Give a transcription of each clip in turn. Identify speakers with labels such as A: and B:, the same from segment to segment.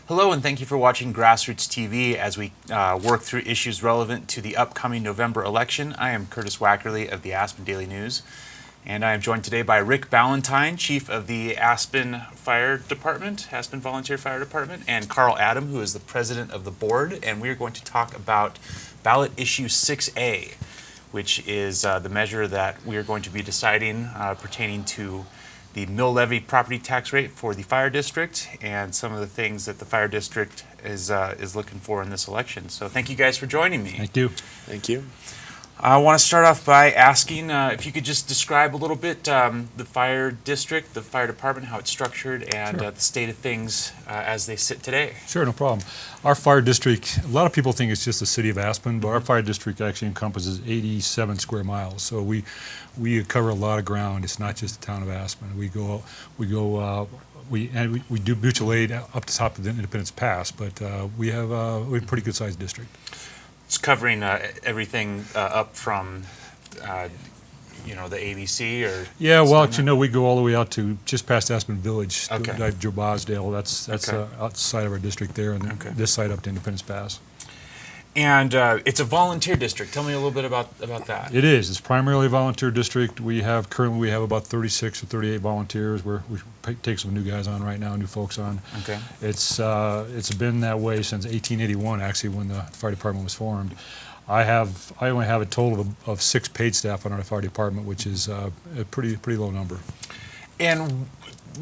A: Hello, and thank you for watching Grassroots TV as we work through issues relevant to the upcoming November election. I am Curtis Wackerle of the Aspen Daily News, and I am joined today by Rick Balentine, Chief of the Aspen Fire Department, Aspen Volunteer Fire Department, and Karl Adam, who is the President of the Board, and we are going to talk about Ballot Issue 6A, which is the measure that we are going to be deciding pertaining to the mill levy property tax rate for the fire district and some of the things that the fire district is looking for in this election. So thank you guys for joining me.
B: Thank you.
C: Thank you.
A: I want to start off by asking if you could just describe a little bit the fire district, the fire department, how it's structured, and
B: Sure.
A: the state of things as they sit today.
B: Sure, no problem. Our fire district, a lot of people think it's just the city of Aspen, but our fire district actually encompasses 87 square miles. So we cover a lot of ground. It's not just the town of Aspen. We do mutual aid up the top of the Independence Pass, but we have a pretty good sized district.
A: It's covering everything up from, the ABC or...
B: Yeah, well, we go all the way out to just past Aspen Village,
A: Okay.
B: Joe Bosdale. That's
A: Okay.
B: outside of our district there, and
A: Okay.
B: this side up to Independence Pass.
A: And it's a volunteer district. Tell me a little bit about that.
B: It is. It's primarily a volunteer district. Currently we have about 36 or 38 volunteers. We take some new guys on right now, new folks on.
A: Okay.
B: It's been that way since 1881, actually, when the fire department was formed. I only have a total of 6 paid staff on our fire department, which is a pretty low number.
A: And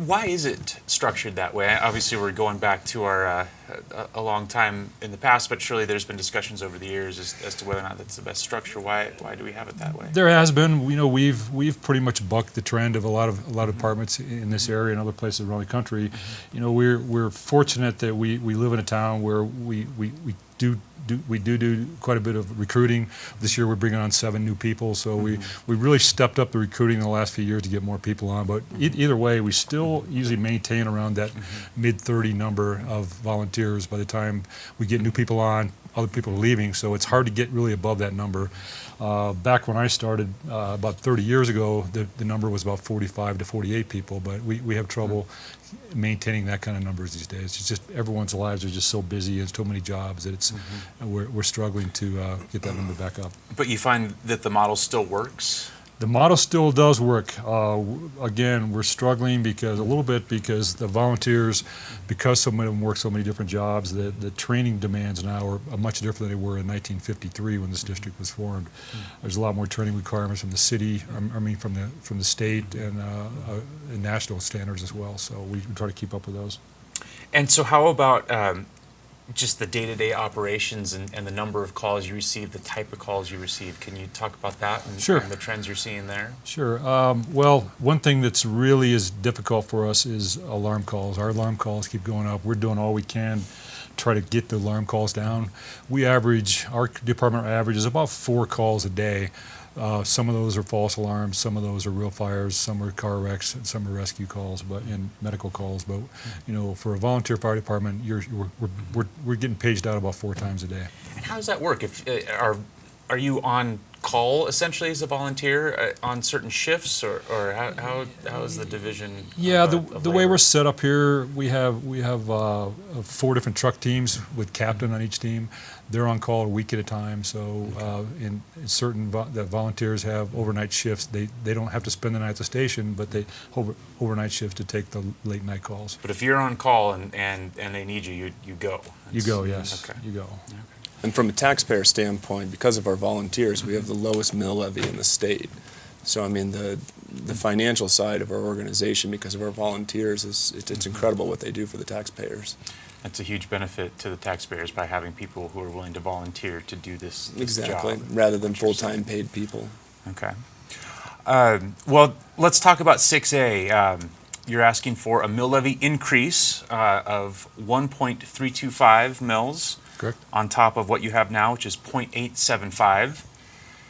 A: why is it structured that way? Obviously, we're going back to our a long time in the past, but surely there's been discussions over the years as to whether or not that's the best structure. Why do we have it that way?
B: There has been. We've pretty much bucked the trend of a lot of departments in this area and other places around the country. We're fortunate that we live in a town where we do quite a bit of recruiting. This year we're bringing on 7 new people, so we really stepped up the recruiting in the last few years to get more people on. But either way, we still usually maintain around that mid-30 number of volunteers by the time we get new people on. Other people are leaving, so it's hard to get really above that number. Back when I started about 30 years ago, the number was about 45 to 48 people, but we have trouble maintaining that kind of numbers these days. It's just everyone's lives are just so busy and so many jobs that we're struggling to get that number back up.
A: But you find that the model still works?
B: The model still does work. Again, we're struggling because the volunteers, because so many of them work so many different jobs, the training demands now are much different than they were in 1953 when this district was formed. There's a lot more training requirements from the city, from the state and national standards as well. So we try to keep up with those.
A: And so how about just the day-to-day operations and the number of calls you receive, the type of calls you receive? Can you talk about that and,
B: Sure.
A: and the trends you're seeing there?
B: Sure. Well, one thing that's really is difficult for us is alarm calls. Our alarm calls keep going up. We're doing all we can to try to get the alarm calls down. Our department averages about 4 calls a day. Some of those are false alarms, some of those are real fires, some are car wrecks, and some are rescue calls, and medical calls. But for a volunteer fire department, we're getting paged out about 4 times a day.
A: And how does that work? If are you on call essentially as a volunteer on certain shifts, or how is the division?
B: Yeah,
A: of
B: the way
A: labor?
B: we're set up here, we have 4 different truck teams with captain on each team. They're on call a week at a time. So in certain that volunteers have overnight shifts. They don't have to spend the night at the station, but they overnight shifts to take the late night calls.
A: But if you're on call and they need you, you go.
B: You go, yes.
A: Okay.
B: You go.
A: Okay.
C: And from a taxpayer standpoint, because of our volunteers, we have the lowest mill levy in the state. So I mean, the financial side of our organization, because of our volunteers, it's incredible what they do for the taxpayers.
A: That's a huge benefit to the taxpayers by having people who are willing to volunteer to do this
C: Exactly,
A: job.
C: rather than full-time paid people.
A: Okay. Well, let's talk about 6A. You're asking for a mill levy increase of 1.325 mils.
B: Correct.
A: On top of what you have now, which is 0.875.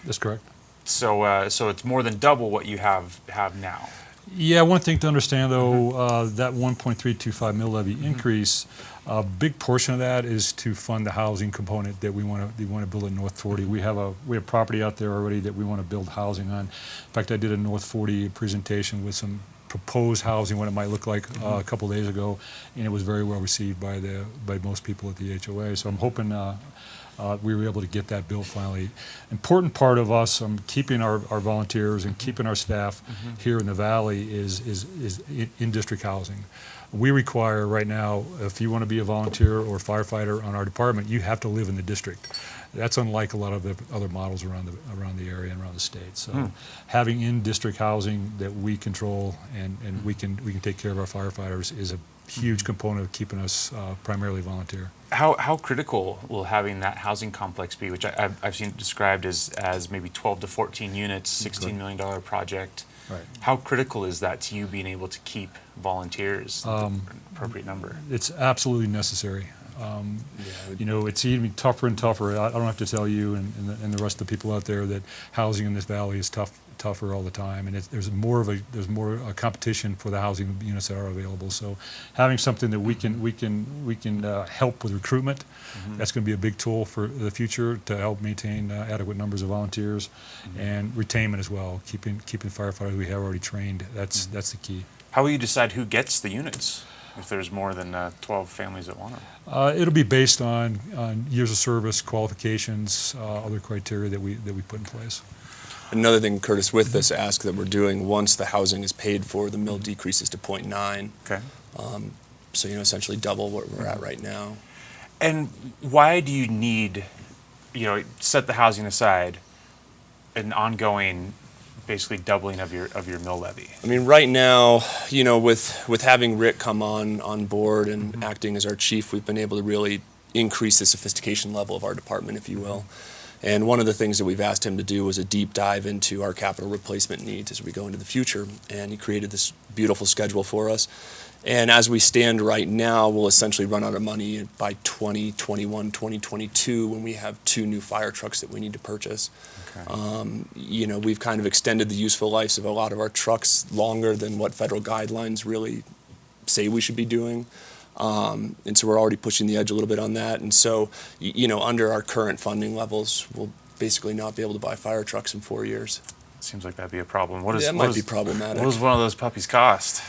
B: That's correct.
A: So it's more than double what you have now.
B: Yeah, one thing to understand though, that 1.325 mill levy increase, a big portion of that is to fund the housing component that we want to build at North 40. We have property out there already that we want to build housing on. In fact, I did a North 40 presentation with some proposed housing, what it might look like a couple days ago, and it was very well received by most people at the HOA. So I'm hoping we were able to get that built finally. Important part of us keeping our volunteers and keeping our staff here in the valley is in-district housing. We require right now, if you want to be a volunteer or firefighter on our department, you have to live in the district. That's unlike a lot of the other models around the area and around the state. So having in-district housing that we control and we can take care of our firefighters is a huge component of keeping us primarily volunteer.
A: How critical will having that housing complex be, which I've seen described as maybe 12 to 14 units, $16 million project?
B: Right.
A: How critical is that to you being able to keep volunteers, an appropriate number?
B: It's absolutely necessary. You know, it's even tougher and tougher. I don't have to tell you and the rest of the people out there that housing in this valley is tougher all the time, and there's more a competition for the housing units that are available. So having something that we can help with recruitment, that's going to be a big tool for the future to help maintain adequate numbers of volunteers and retainment as well. Keeping firefighters we have already trained. That's the key.
A: How will you decide who gets the units if there's more than 12 families that want them?
B: It'll be based on years of service, qualifications, other criteria that we put in place.
C: Another thing, Curtis, with this ask that we're doing, once the housing is paid for, the mill decreases to 0.9.
A: Okay.
C: So, you know, essentially double what we're at right now.
A: And why do you need, set the housing aside, an ongoing, basically doubling of your mill levy?
C: I mean, right now, you know, with having Rick come on board and acting as our chief, we've been able to really increase the sophistication level of our department, if you will. And one of the things that we've asked him to do was a deep dive into our capital replacement needs as we go into the future. And he created this beautiful schedule for us. And as we stand right now, we'll essentially run out of money by 2021, 2022 when we have 2 new fire trucks that we need to purchase. Okay. You know, we've kind of extended the useful lives of a lot of our trucks longer than what federal guidelines really say we should be doing. And so we're already pushing the edge a little bit on that. And so, you know, under our current funding levels, we'll basically not be able to buy fire trucks in 4 years.
A: Seems like that'd be a problem.
C: That might be problematic.
A: What does one of those puppies cost?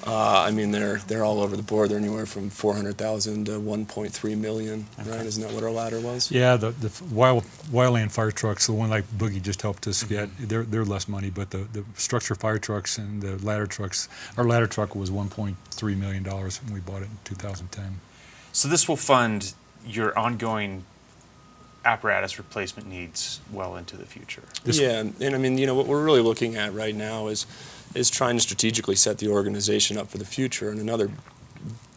C: I mean, they're all over the board. They're anywhere from $400,000 to $1.3 million, okay. Right? Isn't that what our ladder was?
B: Yeah, the wildland fire trucks, the one like Boogie just helped us get, they're less money, but the structure fire trucks and the ladder trucks, our ladder truck was $1.3 million when we bought it in 2010.
A: So this will fund your ongoing apparatus replacement needs well into the future.
C: Yeah, and I mean, you know, what we're really looking at right now is trying to strategically set the organization up for the future. And another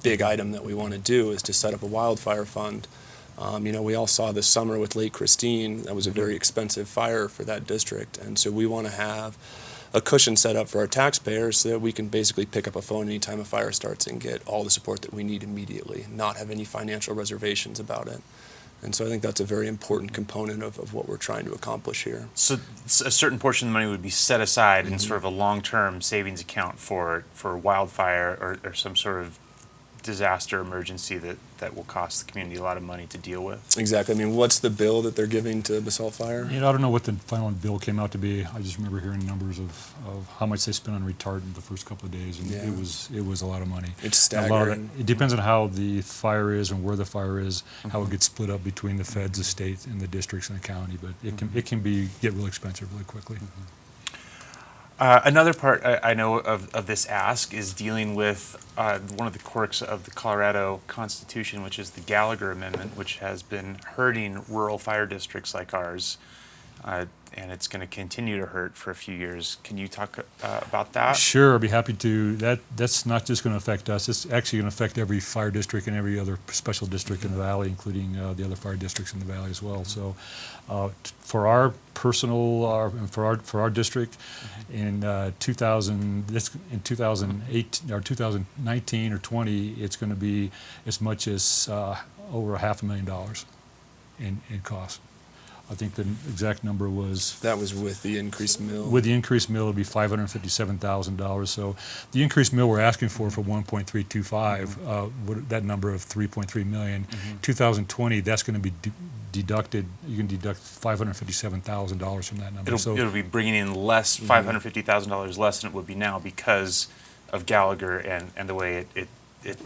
C: big item that we want to do is to set up a wildfire fund. You know, we all saw this summer with Lake Christine, that was a very expensive fire for that district. And so we want to have a cushion set up for our taxpayers so that we can basically pick up a phone anytime a fire starts and get all the support that we need immediately, not have any financial reservations about it. And so I think that's a very important component of what we're trying to accomplish here.
A: So a certain portion of the money would be set aside in sort of a long-term savings account for wildfire or some sort of disaster emergency that will cost the community a lot of money to deal with.
C: Exactly. I mean, what's the bill that they're giving to Basalt Fire?
B: You know, I don't know what the final bill came out to be. I just remember hearing numbers of how much they spent on retardant the first couple of days, and it was a lot of money.
C: It's staggering.
B: It depends on how the fire is and where the fire is, how it gets split up between the feds, the state, and the districts and the county. But it can get real expensive really quickly.
A: Another part I know of this ask is dealing with one of the quirks of the Colorado Constitution, which is the Gallagher Amendment, which has been hurting rural fire districts like ours, and it's going to continue to hurt for a few years. Can you talk about that?
B: Sure, I'd be happy to. That's not just going to affect us. It's actually going to affect every fire district and every other special district in the valley, including the other fire districts in the valley as well. So, for our personal, for our district, in 2008 or 2019 or 20, it's going to be as much as over $500,000 in cost. I think the exact number was...
C: That was with the increased mill?
B: With the increased mill, it would be $557,000. So the increased mill we're asking for 1.325, that number of $3.3 million. 2020, that's going to be deducted. You can deduct $557,000 from that number.
A: It'll be bringing in less, $550,000 less than it would be now because Gallagher and the way it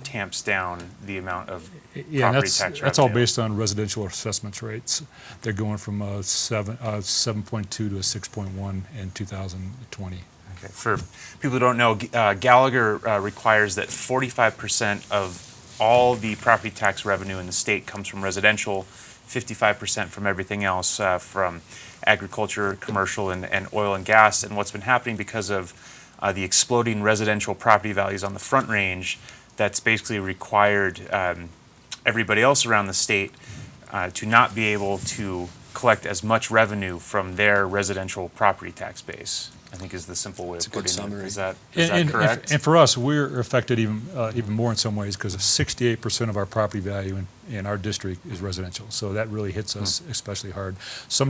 A: tamps down the amount of
B: Yeah, and
A: property tax
B: that's all
A: revenue.
B: based on residential assessments rates. They're going from a 7.2 to a 6.1 in 2020.
A: Okay. For people who don't know, Gallagher requires that 45% of all the property tax revenue in the state comes from residential, 55% from everything else, from agriculture, commercial, and oil and gas. And what's been happening because of the exploding residential property values on the Front Range, that's basically required everybody else around the state to not be able to collect as much revenue from their residential property tax base, I think is the simple way of putting it.
C: summary.
A: Is that correct?
B: And for us, we're affected even more in some ways because 68% of our property value in our district is residential. So that really hits us especially hard. Some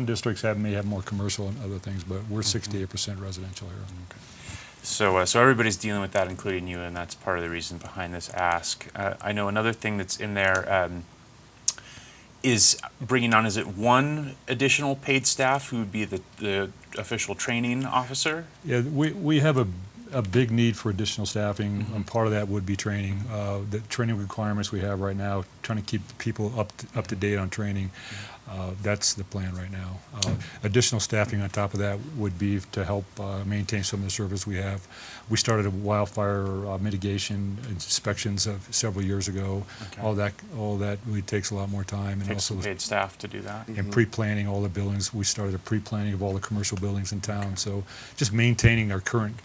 B: districts may have more commercial and other things, but we're 68% residential here.
A: Okay. So everybody's dealing with that, including you, and that's part of the reason behind this ask. I know another thing that's in there is bringing on, is it one additional paid staff who would be the official training officer?
B: Yeah, we have a big need for additional staffing, and part of that would be training. The training requirements we have right now, trying to keep the people up to date on training, that's the plan right now. Additional staffing on top of that would be to help maintain some of the service we have. We started a wildfire mitigation inspections several years ago.
A: Okay.
B: All that really takes a lot more time. And
A: Takes
B: also
A: some paid staff to do that.
B: and pre-planning all the buildings. We started a pre-planning of all the commercial buildings in town. So just maintaining our current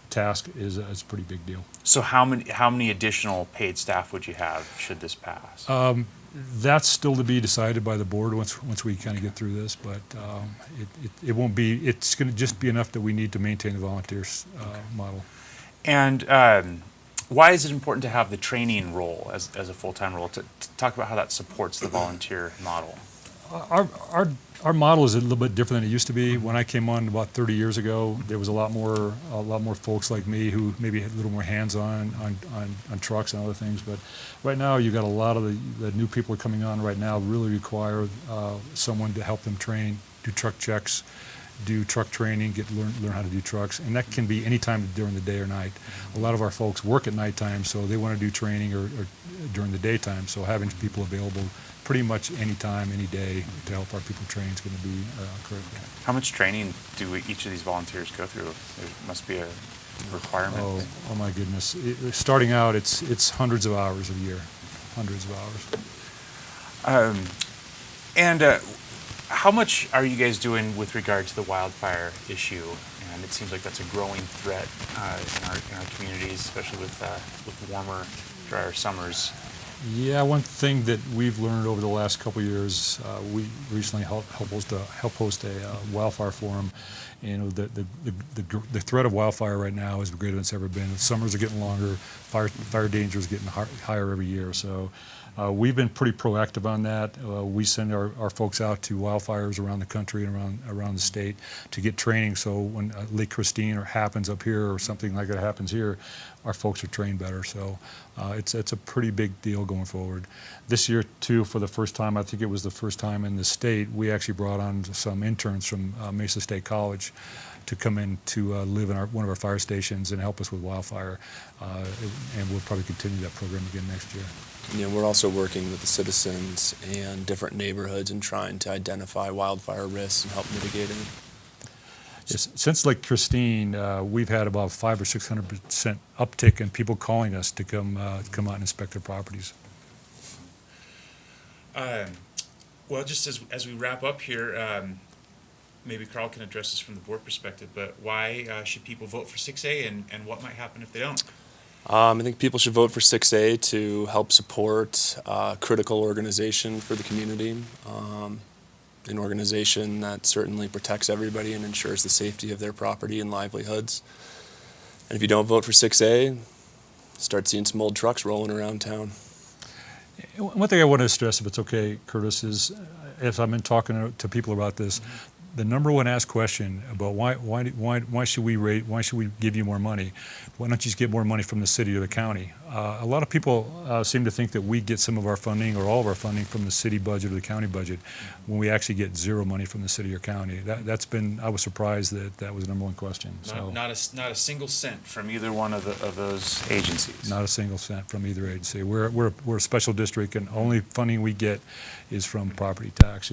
B: task is a pretty big deal.
A: So how many additional paid staff would you have should this pass?
B: That's still to be decided by the board once we kind of get through this, but it won't be. It's going to just be enough that we need to maintain the volunteers model.
A: And why is it important to have the training role as a full-time role? To talk about how that supports the volunteer model.
B: Our model is a little bit different than it used to be. When I came on about 30 years ago, there was a lot more folks like me who maybe had a little more hands-on on trucks and other things. But right now, you got a lot of the new people coming on right now really require someone to help them train, do truck checks, do truck training, learn how to do trucks, and that can be any time during the day or night. A lot of our folks work at nighttime, so they want to do training or during the daytime. So having people available pretty much any time, any day to help our people train is going to be critical.
A: How much training do each of these volunteers go through? There must be a requirement.
B: Oh my goodness! Starting out, it's hundreds of hours a year, hundreds of hours.
A: How much are you guys doing with regard to the wildfire issue? And it seems like that's a growing threat in our communities, especially with warmer, drier summers.
B: Yeah, one thing that we've learned over the last couple of years, we recently helped host a wildfire forum. You know, the threat of wildfire right now is greater than it's ever been. The summers are getting longer, fire danger is getting higher every year. So we've been pretty proactive on that. We send our folks out to wildfires around the country and around the state to get training. So when Lake Christine happens up here or something like that happens here, our folks are trained better. So it's a pretty big deal going forward. This year, too, for the first time, I think it was the first time in the state, we actually brought on some interns from Mesa State College to come in to live in one of our fire stations and help us with wildfire. And we'll probably continue that program again next year.
C: You know, we're also working with the citizens and different neighborhoods and trying to identify wildfire risks and help mitigate it.
B: Yes, since Lake Christine, we've had about 500 or 600% uptick in people calling us to come out and inspect their properties.
A: Well, just as we wrap up here, maybe Karl can address this from the board perspective, but why should people vote for 6A and what might happen if they don't?
C: I think people should vote for 6A to help support a critical organization for the community, an organization that certainly protects everybody and ensures the safety of their property and livelihoods. And if you don't vote for 6A, start seeing some old trucks rolling around town.
B: One thing I want to stress, if it's okay, Curtis, is as I've been talking to people about this, the number one asked question about why should we give you more money? Why don't you just get more money from the city or the county? a lot of people seem to think that we get some of our funding or all of our funding from the city budget or the county budget when we actually get zero money from the city or county. I was surprised that was the number one question.
A: Not a single cent from either one of those agencies.
B: Not a single cent from either agency. We're a special district, and only funding we get is from property tax.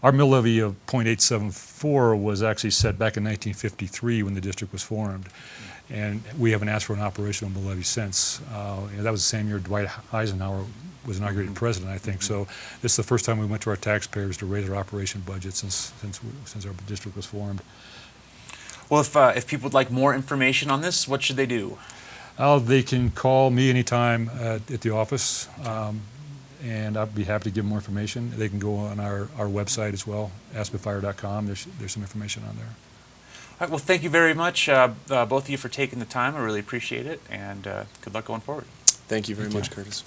B: Our mill levy of 0.874 was actually set back in 1953 when the district was formed. And we haven't asked for an operational mill levy since. That was the same year Dwight Eisenhower was inaugurated president, I think. So this is the first time we went to our taxpayers to raise our operation budget since our district was formed.
A: Well, if people would like more information on this, what should they do?
B: They can call me anytime at the office, and I'd be happy to give them more information. They can go on our website as well, aspenfire.com. There's some information on there.
A: All right, well, thank you very much, both of you, for taking the time. I really appreciate it, and good luck going forward.
C: Thank you very much, Curtis.